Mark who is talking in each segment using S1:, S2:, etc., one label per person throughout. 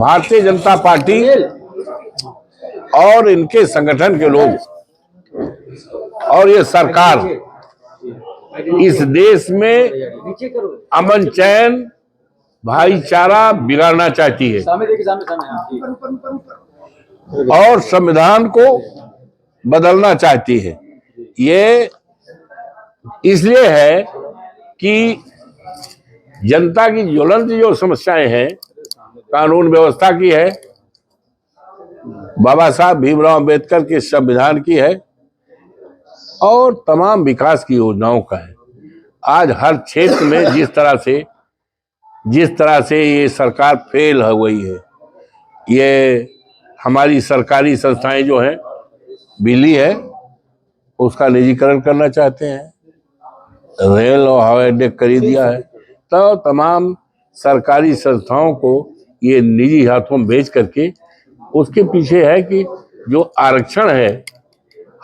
S1: Bharatiya Janata party और इनके संगठन के लोग और ये सरकार इस देश में अमन चैन भाईचारा बिगाड़ना चाहती है और संविधान को बदलना चाहती है। ये इसलिए है कि जनता की ज्वलंत जो समस्याएं हैं कानून व्यवस्था की है, बाबा साहब भीमराव अंबेडकर के संविधान की है और तमाम विकास की योजनाओं का है। आज हर क्षेत्र में जिस तरह से ये सरकार फेल हो गई है, ये हमारी सरकारी संस्थाएं जो हैं, बिजली है उसका निजीकरण करना चाहते हैं, रेल और हवाई अड्डे खरीद दिया है, तो तमाम सरकारी संस्थाओं को ये निजी हाथों में बेच करके उसके पीछे है कि जो आरक्षण है,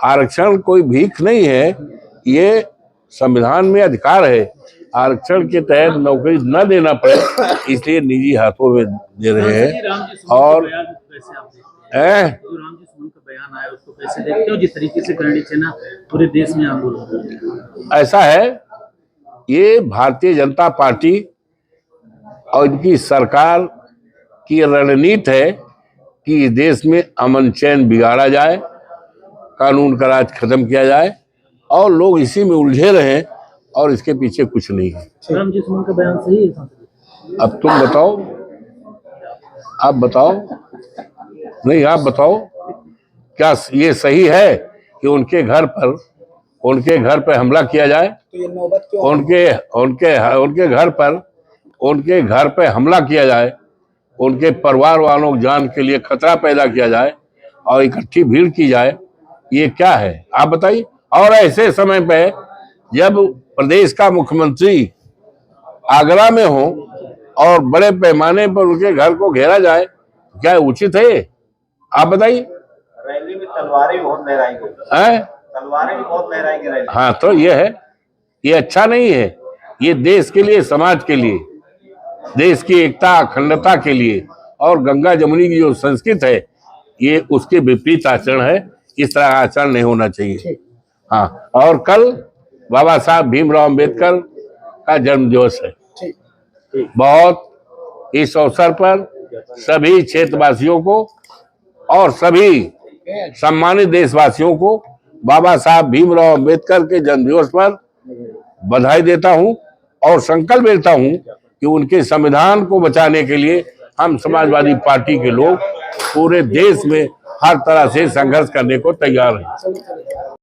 S1: आरक्षण कोई भीख नहीं है, ये संविधान में अधिकार है। आरक्षण के तहत नौकरी न देना पड़े इसलिए निजी हाथों में दे रहे हैं। और
S2: बयान आया उसको कैसे देखते हो, जिस तरीके से करणी सेना पूरे देश में आंदोलन?
S1: ऐसा है, ये भारतीय जनता पार्टी और इनकी सरकार की रणनीति है कि इस देश में अमन चैन बिगाड़ा जाए, कानून का राज खत्म किया जाए और लोग इसी में उलझे रहें और इसके पीछे कुछ नहीं है।
S2: राम जी सुमन का बयान सही है?
S1: अब तुम बताओ, आप बताओ, नहीं आप बताओ, क्या ये सही है कि उनके घर पर हमला किया जाए? तो ये नौबत क्यों? उनके घर पर हमला किया जाए, उनके परिवार वालों की जान के लिए खतरा पैदा किया जाए और इकट्ठी भीड़ की जाए, ये क्या है आप बताइए। और ऐसे समय पे जब प्रदेश का मुख्यमंत्री आगरा में हो और बड़े पैमाने पर उनके घर को घेरा जाए, क्या उचित है आप बताइए?
S3: रैली में तलवारें बहुत लहराई गई, तलवारें भी बहुत लहराई गई।
S1: हाँ, तो ये है, ये अच्छा नहीं है। ये देश के लिए, समाज के लिए, देश की एकता अखंडता के लिए और गंगा जमुनी की जो संस्कृति है, ये उसके विपरीत आचरण है। इस तरह आचरण नहीं होना चाहिए। हाँ, और कल बाबा साहब भीमराव अंबेडकर का जन्म दिवस है। बहुत इस अवसर पर सभी क्षेत्रवासियों को और सभी सम्मानित देशवासियों को बाबा साहब भीमराव अंबेडकर के जन्म दिवस पर बधाई देता हूं और संकल्प लेता हूं कि उनके संविधान को बचाने के लिए हम समाजवादी पार्टी के लोग पूरे देश में हर तरह से संघर्ष करने को तैयार हैं।